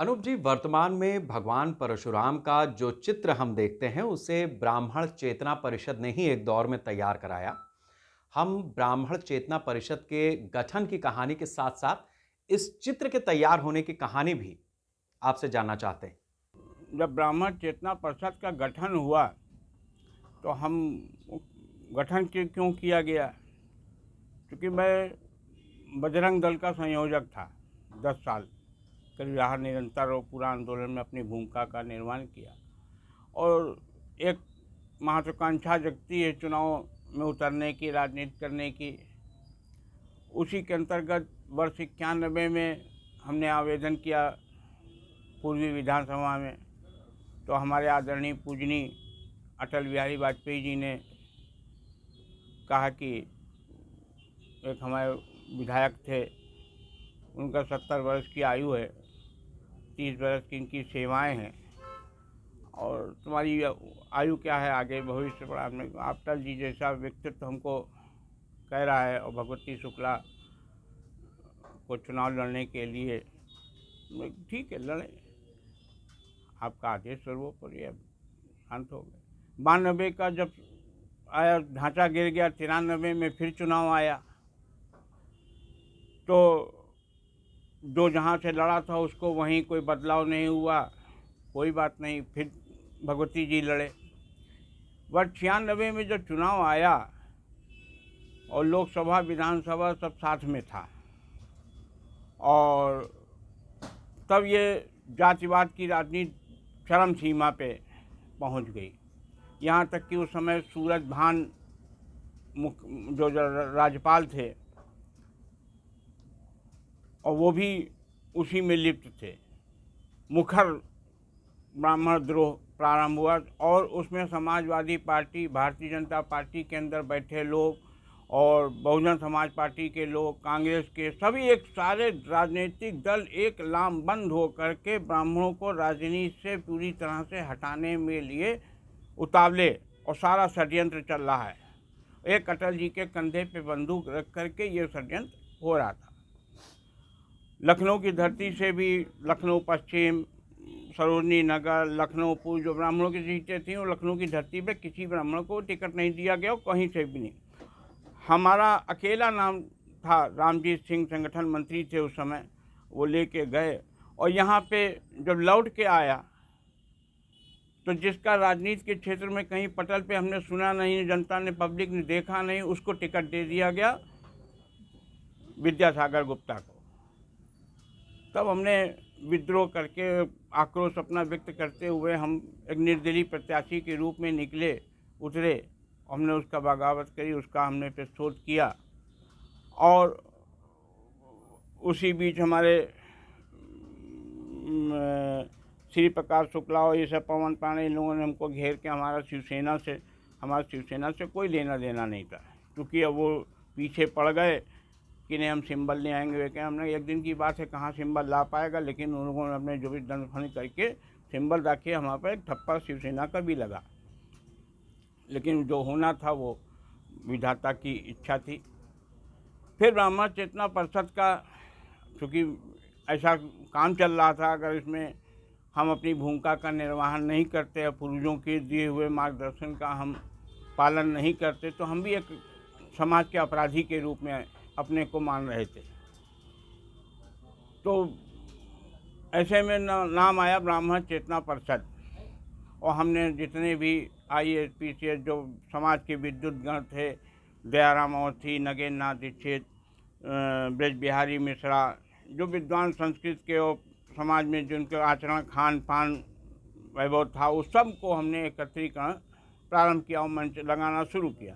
अनूप जी, वर्तमान में भगवान परशुराम का जो चित्र हम देखते हैं उसे ब्राह्मण चेतना परिषद ने ही एक दौर में तैयार कराया। हम ब्राह्मण चेतना परिषद के गठन की कहानी के साथ साथ इस चित्र के तैयार होने की कहानी भी आपसे जानना चाहते हैं। जब ब्राह्मण चेतना परिषद का गठन हुआ तो हम गठन क्यों किया गया? क्योंकि मैं बजरंग दल का संयोजक था 10 साल। करीब यहाँ निरंतर और पूरा आंदोलन में अपनी भूमिका का निर्वहन किया और एक महत्वाकांक्षा जगती है चुनाव में उतरने की, राजनीति करने की। उसी के अंतर्गत वर्ष 91 में हमने आवेदन किया पूर्वी विधानसभा में। तो हमारे आदरणीय पूजनीय अटल बिहारी वाजपेयी जी ने कहा कि एक हमारे विधायक थे, उनका 70 वर्ष की आयु है, 30 वर्ष की इनकी सेवाएं हैं और तुम्हारी आयु क्या है, आगे भविष्य पर अटल जी जैसा व्यक्तित्व हमको कह रहा है और भगवती शुक्ला को चुनाव लड़ने के लिए। ठीक है, लड़े, आपका आदेश सर्वोपरि है। शांत हो गए। 92 का जब आया, ढांचा गिर गया, 93 में फिर चुनाव आया तो जो जहाँ से लड़ा था उसको वहीं कोई बदलाव नहीं हुआ। कोई बात नहीं, फिर भगवती जी लड़े। वर्ष 96 में जब चुनाव आया और लोकसभा विधानसभा सब साथ में था और तब ये जातिवाद की राजनीति चरम सीमा पे पहुंच गई। यहाँ तक कि उस समय सूरज भान जो राज्यपाल थे और वो भी उसी में लिप्त थे। मुखर ब्राह्मण द्रोह प्रारंभ हुआ और उसमें समाजवादी पार्टी, भारतीय जनता पार्टी के अंदर बैठे लोग और बहुजन समाज पार्टी के लोग, कांग्रेस के, सभी एक सारे राजनीतिक दल एक लामबंद हो करके ब्राह्मणों को राजनीति से पूरी तरह से हटाने में लिए उतावले और सारा षड्यंत्र चल रहा है। एक अटल जी के कंधे पे बंदूक रख करके ये षड्यंत्र हो रहा था। लखनऊ की धरती से भी, लखनऊ पश्चिम, सरोजनी नगर, लखनऊपुर, जो ब्राह्मणों की सीटें थीं वो लखनऊ की धरती पे किसी ब्राह्मण को टिकट नहीं दिया गया, कहीं से भी नहीं। हमारा अकेला नाम था, रामजीत सिंह संगठन मंत्री थे उस समय, वो लेके गए और यहाँ पे जब लौट के आया तो जिसका राजनीति के क्षेत्र में कहीं पटल पे हमने सुना नहीं, जनता ने, पब्लिक ने देखा नहीं, उसको टिकट दे दिया गया, विद्यासागर गुप्ता को। तब हमने विद्रोह करके आक्रोश अपना व्यक्त करते हुए हम एक निर्दलीय प्रत्याशी के रूप में उतरे। हमने उसका बगावत करी, उसका हमने प्रस्तुत किया और उसी बीच हमारे श्री प्रकाश शुक्ला और ये सब पवन पांडे, इन लोगों ने हमको घेर के हमारा शिवसेना से कोई लेना देना नहीं था। क्योंकि अब वो पीछे पड़ गए कि नहीं हम सिंबल ले आएंगे। वे क्या, हमने एक दिन की बात है, कहाँ सिंबल ला पाएगा, लेकिन उन लोगों ने अपने जो भी दंड करके सिंबल रखे, हमारे पर एक थप्पड़ शिवसेना का भी लगा। लेकिन जो होना था वो विधाता की इच्छा थी। फिर ब्राह्मण चेतना परिषद का, क्योंकि ऐसा काम चल रहा था, अगर इसमें हम अपनी भूमिका का निर्वहन नहीं करते, पूर्वजों के दिए हुए मार्गदर्शन का हम पालन नहीं करते, तो हम भी एक समाज के अपराधी के रूप में अपने को मान रहे थे। तो ऐसे में नाम आया ब्राह्मण चेतना परिषद और हमने जितने भी IAS PCS जो समाज के विद्युत गण थे, दयाराम अवस्थी, नगेंद्र नाथ दीक्षित, ब्रज बिहारी मिश्रा, जो विद्वान संस्कृत के और समाज में जिनके आचरण, खान पान वैभव था, उस सब को हमने एकत्रीकरण प्रारंभ किया और मंच लगाना शुरू किया।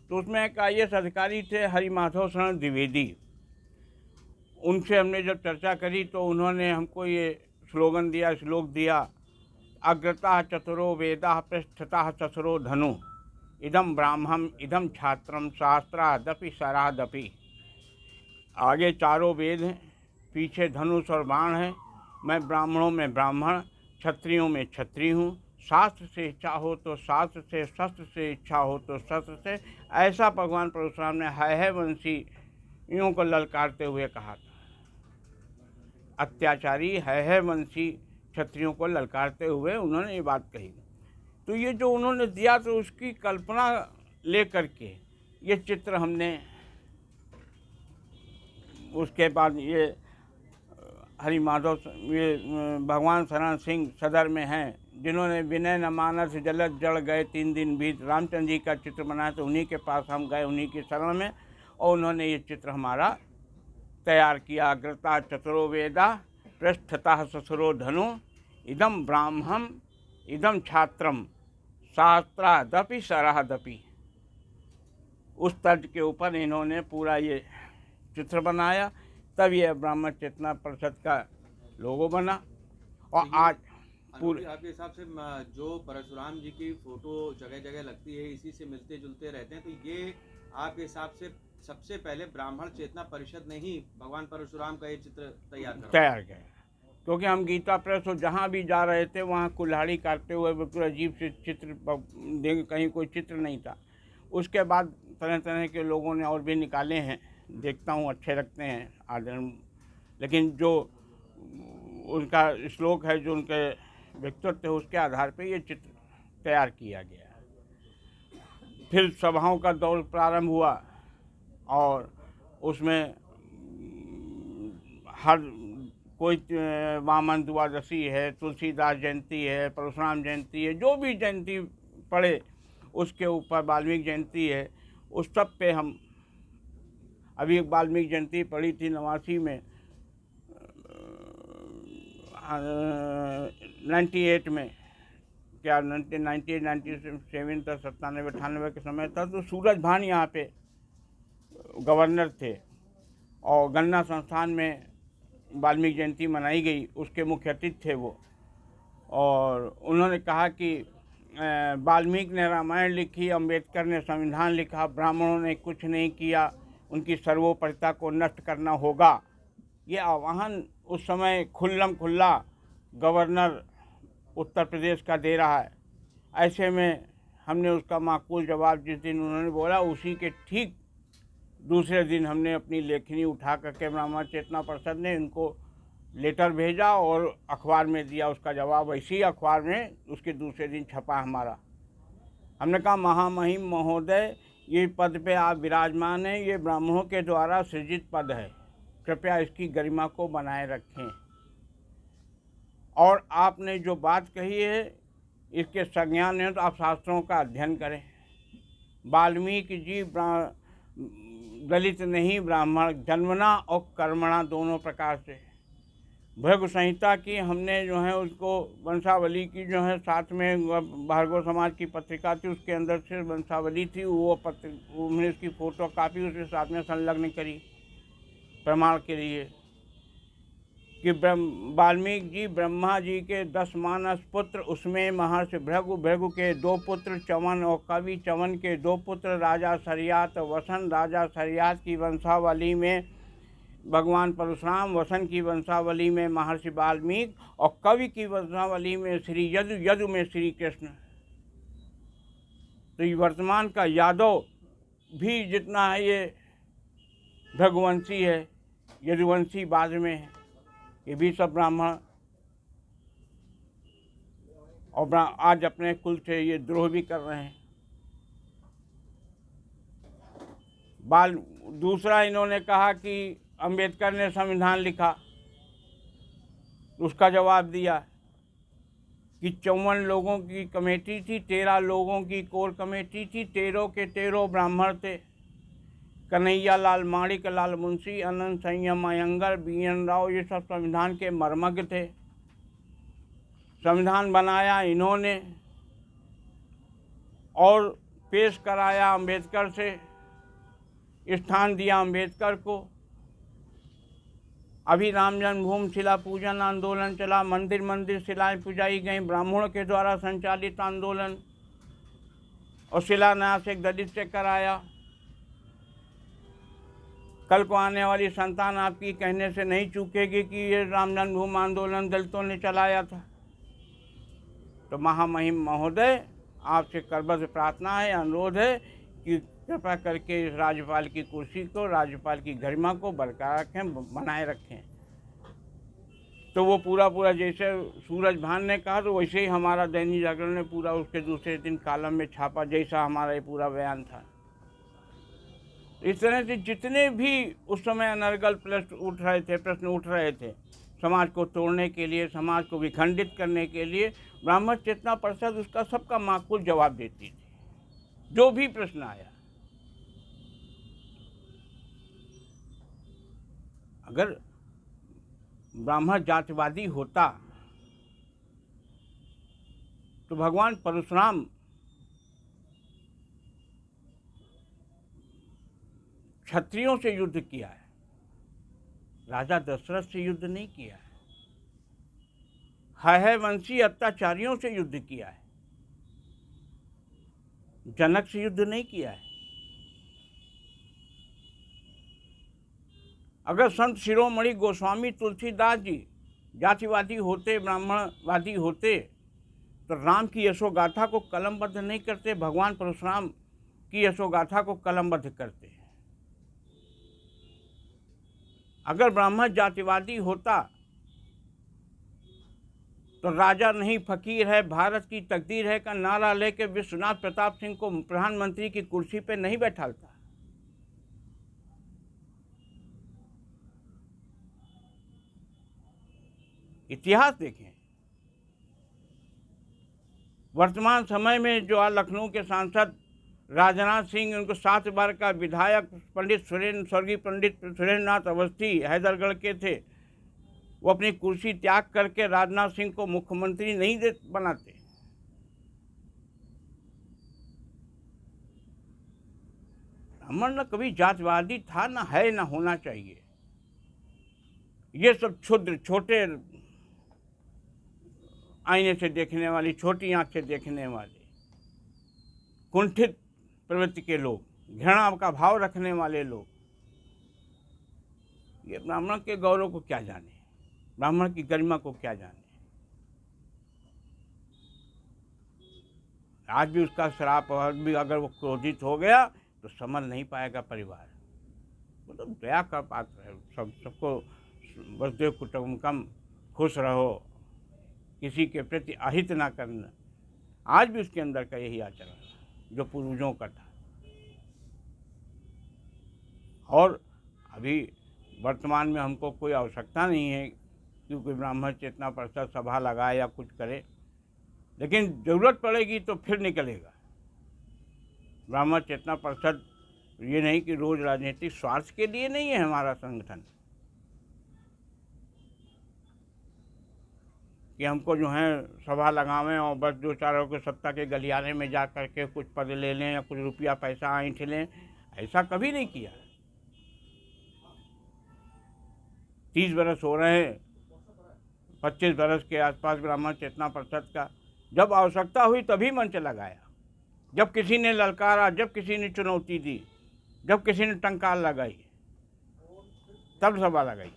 तो उसमें एक IAS अधिकारी थे, हरिमाधव शरण द्विवेदी। उनसे हमने जब चर्चा करी तो उन्होंने हमको ये श्लोक दिया, अग्रता चतुरो वेदा पृष्ठतः चतुरो धनु, इदम ब्राह्मण इदम छात्रम शास्त्रादपि शरादपि। आगे चारों वेद हैं, पीछे धनुष और बाण है। मैं ब्राह्मणों में ब्राह्मण, क्षत्रियों में क्षत्रिय हूँ। शास्त्र से इच्छा हो तो शास्त्र से, शस्त्र से इच्छा हो तो शस्त्र से, ऐसा भगवान परशुराम ने है वंशी यूँ को ललकारते हुए कहा था। अत्याचारी है वंशी क्षत्रियों को ललकारते हुए उन्होंने ये बात कही। तो ये जो उन्होंने दिया तो उसकी कल्पना ले करके ये चित्र हमने, उसके बाद ये हरि माधव, ये भगवान शरण सिंह सदर में हैं जिन्होंने विनय न मानस जलद जड़ गए 3 दिन बीत, रामचंद्र जी का चित्र बनाया, तो उन्हीं के पास हम गए, उन्हीं की शरण में, और उन्होंने ये चित्र हमारा तैयार किया। अग्रता चतुरो वेदा पृष्ठतः ससुरो धनु इदम ब्राह्मण इदम छात्रम शास्त्रादपि सराहदपि। उस तर्ज के ऊपर इन्होंने पूरा ये चित्र बनाया, तब ये ब्राह्मण चेतना परिषद का लोगो बना। और आज पूरे आपके हिसाब से जो परशुराम जी की फोटो जगह जगह लगती है, इसी से मिलते जुलते रहते हैं, तो ये आपके हिसाब से सबसे पहले ब्राह्मण चेतना परिषद ने ही भगवान परशुराम का ये चित्र तैयार किया, क्योंकि हम गीता प्रेस और जहाँ भी जा रहे थे वहाँ कुल्हाड़ी काटते हुए बिल्कुल अजीब से चित्र देंगे, कहीं कोई चित्र नहीं था। उसके बाद तरह तरह के लोगों ने और भी निकाले हैं, देखता हूँ अच्छे लगते हैं आदर, लेकिन जो उनका श्लोक है, जो उनके व्यक्तित्व है, उसके आधार पे ये चित्र तैयार किया गया। फिर सभाओं का दौर प्रारंभ हुआ और उसमें हर कोई वामन द्वादशी है, तुलसीदास जयंती है, परशुराम जयंती है, जो भी जयंती पड़े उसके ऊपर, वाल्मीकि जयंती है, उस सब पे हम, अभी एक वाल्मीकि जयंती पड़ी थी 89 में, 98 में, क्या 1998 97 तक 97 98 के समय था, तो सूरज भान यहाँ पे गवर्नर थे और गन्ना संस्थान में वाल्मीकि जयंती मनाई गई, उसके मुख्य अतिथि थे वो। और उन्होंने कहा कि वाल्मीकि ने रामायण लिखी, अंबेडकर ने संविधान लिखा, ब्राह्मणों ने कुछ नहीं किया, उनकी सर्वोपरिता को नष्ट करना होगा। ये आह्वान उस समय खुल्लम खुल्ला गवर्नर उत्तर प्रदेश का दे रहा है। ऐसे में हमने उसका माकूल जवाब जिस दिन उन्होंने बोला, उसी के ठीक दूसरे दिन हमने अपनी लेखनी उठा करके ब्राह्मण चेतना परिषद ने इनको लेटर भेजा और अखबार में दिया उसका जवाब। इसी अखबार में उसके दूसरे दिन छपा हमारा। हमने कहा, महामहिम महोदय, ये पद पे आप विराजमान हैं, ये ब्राह्मणों के द्वारा सृजित पद है, कृपया इसकी गरिमा को बनाए रखें। और आपने जो बात कही है इसके संज्ञान है, तो आप शास्त्रों का अध्ययन करें। वाल्मीकि जी दलित नहीं, ब्राह्मण, जन्मना और कर्मणा दोनों प्रकार से। भृगु संहिता की हमने जो है उसको, वंशावली की जो है साथ में भार्गव समाज की पत्रिका थी, उसके अंदर से वंशावली थी, वो हमने उसकी फोटो कापी उसके साथ में संलग्न करी प्रमाण के लिए कि वाल्मीकि जी ब्रह्मा जी के 10 मानस पुत्र, उसमें महर्षि भृगु, भृगु के 2 पुत्र च्यवन और कवि, च्यवन के 2 पुत्र राजा सरियात वसन, राजा सरियात की वंशावली में भगवान परशुराम, वसन की वंशावली में महर्षि वाल्मीकि और कवि की वंशावली में श्री यदु, यदु में श्री कृष्ण। तो ये वर्तमान का यादव भी जितना है ये भृगुवंशी है, यदुवंशी बाद में है, ये भी सब ब्राह्मण, और आज अपने कुल से ये द्रोह भी कर रहे हैं। दूसरा इन्होंने कहा कि अंबेडकर ने संविधान लिखा, उसका जवाब दिया कि 54 लोगों की कमेटी थी, 13 लोगों की कोर कमेटी थी, 13 के 13 ब्राह्मण थे। कन्हैया लाल, माणिक लाल मुंशी, अनंत संयम अयंगर, बीएन राव, ये सब संविधान के मर्मज्ञ थे। संविधान बनाया इन्होंने और पेश कराया अंबेडकर से, स्थान दिया अंबेडकर को। अभी राम जन्मभूमि शिला पूजन आंदोलन चला, मंदिर मंदिर शिलाएं पुजाई गई, ब्राह्मणों के द्वारा संचालित आंदोलन, और शिलान्यास एक दलित से कराया। कल को आने वाली संतान आपकी कहने से नहीं चूकेगी कि ये राम जन्मभूमि आंदोलन दलितों ने चलाया था। तो महामहिम महोदय, आपसे करबद्ध प्रार्थना है, अनुरोध है कि कृपया करके इस राज्यपाल की कुर्सी को, राज्यपाल की गरिमा को बरकरार रखें, बनाए रखें। तो वो पूरा जैसे सूरज भान ने कहा तो वैसे ही हमारा दैनिक जागरण ने पूरा उसके दूसरे दिन कॉलम में छापा, जैसा हमारा ये पूरा बयान था। इस तरह से जितने भी उस समय अनर्गल प्रश्न उठ रहे थे समाज को तोड़ने के लिए, समाज को विखंडित करने के लिए, ब्राह्मण चेतना परिषद उसका सबका माकूल जवाब देती थी, जो भी प्रश्न आया। अगर ब्राह्मण जातिवादी होता तो भगवान परशुराम क्षत्रियों से युद्ध किया है, राजा दशरथ से युद्ध नहीं किया है वंशी अत्याचारियों से युद्ध किया है, जनक से युद्ध नहीं किया है। अगर संत शिरोमणि गोस्वामी तुलसीदास जी जातिवादी होते, ब्राह्मणवादी होते, तो राम की यशोगाथा को कलमबद्ध नहीं करते, भगवान परशुराम की यशोगाथा को कलमबद्ध करते। अगर ब्राह्मण जातिवादी होता तो राजा नहीं फकीर है, भारत की तकदीर है का नारा लेकर विश्वनाथ प्रताप सिंह को प्रधानमंत्री की कुर्सी पे नहीं बैठाता। इतिहास देखें, वर्तमान समय में जो आज लखनऊ के सांसद राजनाथ सिंह, उनको 7 बार का विधायक स्वर्गीय पंडित सुरेंद्रनाथ अवस्थी हैदरगढ़ के थे, वो अपनी कुर्सी त्याग करके राजनाथ सिंह को मुख्यमंत्री नहीं बनाते। ब्राह्मण न कभी जातिवादी था, न है, न होना चाहिए। ये सब क्षुद्र, छोटे आईने से देखने वाली, छोटी आंख से देखने वाले, कुंठित प्रवृत्ति के लोग, घृणा का भाव रखने वाले लोग, ये ब्राह्मण के गौरव को क्या जाने, ब्राह्मण की गरिमा को क्या जाने। आज भी उसका श्राप, भी अगर वो क्रोधित हो गया तो संभल नहीं पाएगा परिवार। वो तो दया का पात्र है, सबको वसुदेव कुटुंबकम, खुश रहो, किसी के प्रति अहित ना करना। आज भी उसके अंदर का यही आचरण जो पूर्वजों का था। और अभी वर्तमान में हमको कोई आवश्यकता नहीं है क्योंकि ब्राह्मण चेतना परिषद सभा लगाए या कुछ करे, लेकिन ज़रूरत पड़ेगी तो फिर निकलेगा। ब्राह्मण चेतना परिषद ये नहीं कि रोज़ राजनीतिक स्वार्थ के लिए नहीं है हमारा संगठन, कि हमको जो है सभा लगावें और बस 2-4 के सत्ता के गलियारे में जा कर के कुछ पद ले लें या कुछ रुपया पैसा ऐंठ लें, ऐसा कभी नहीं किया। 30 बरस हो रहे हैं, 25 बरस के आसपास ब्राह्मण चेतना परिषद का। जब आवश्यकता हुई तभी मंच लगाया, जब किसी ने ललकारा, जब किसी ने चुनौती दी, जब किसी ने टंकार लगाई, तब सभा लगाई,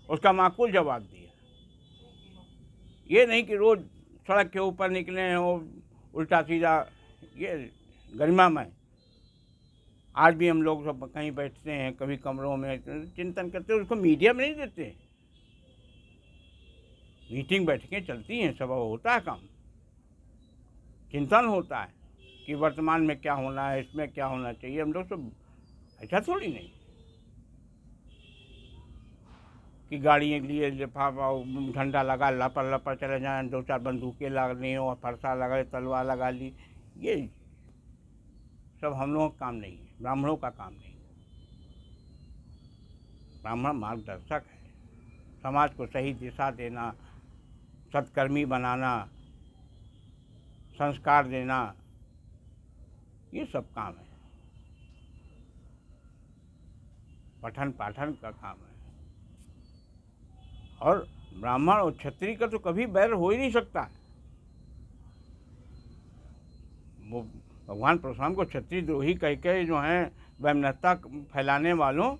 उसका माकूल जवाब दिया। ये नहीं कि रोज़ सड़क के ऊपर निकले हैं वो उल्टा सीधा, ये गरिमामय। आज भी हम लोग सब कहीं बैठते हैं, कभी कमरों में चिंतन करते हैं, उसको मीडिया में नहीं देते। मीटिंग बैठकें चलती हैं, सब होता है काम, चिंतन होता है कि वर्तमान में क्या होना है, इसमें क्या होना चाहिए। हम लोग सब ऐसा थोड़ी नहीं कि गाड़ियों के लिए लिफाफा झंडा लगा लपर लपर चले जाएं, 2-4 बंदूकें लगनी और फरसा लगा, तलवार लगा ली, ये सब हम लोगों का काम नहीं है, ब्राह्मणों का काम नहीं। ब्राह्मण मार्गदर्शक है, समाज को सही दिशा देना, सत्कर्मी बनाना, संस्कार देना, ये सब काम है। पठन पाठन का काम है। और ब्राह्मण और क्षत्रिय का तो कभी बैर हो ही नहीं सकता। वो भगवान परशुराम को क्षत्रिय द्रोही कह के जो हैं वैमनस्यता फैलाने वालों,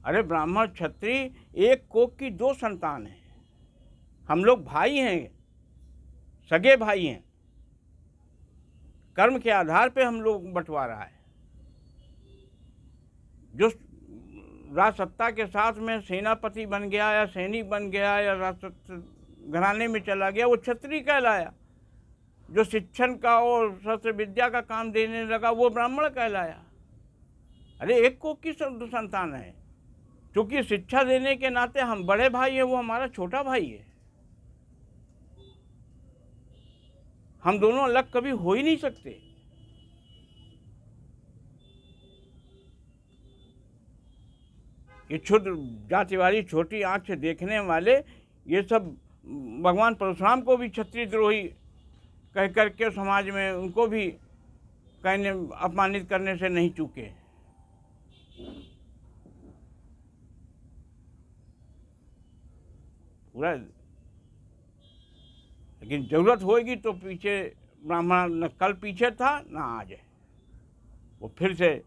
अरे ब्राह्मण क्षत्रिय एक कोख की 2 संतान हैं, हम लोग भाई हैं, सगे भाई हैं, कर्म के आधार पे हम लोग बंटवारा है। जो राज सत्ता के साथ में सेनापति बन गया या सैनिक बन गया या राजसत्ता घराने में चला गया, वो क्षत्रिय कहलाया। जो शिक्षण का और शस्त्र विद्या का काम देने लगा वो ब्राह्मण कहलाया। अरे एक को की संतान है, क्योंकि शिक्षा देने के नाते हम बड़े भाई हैं, वो हमारा छोटा भाई है। हम दोनों अलग कभी हो ही नहीं सकते। ये क्षुद्र जाति वाली छोटी आंख से देखने वाले ये सब भगवान परशुराम को भी क्षत्रिय द्रोही कह करके समाज में उनको भी कहने अपमानित करने से नहीं चूके। पूरा लेकिन जरूरत होगी तो पीछे ब्राह्मण न कल पीछे था न आज है, वो फिर से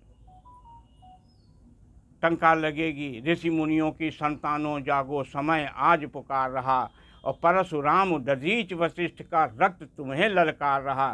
टंकार लगेगी। ऋषि मुनियों की संतानों जागो, समय आज पुकार रहा, और परशुराम दधीच वशिष्ठ का रक्त तुम्हें ललकार रहा।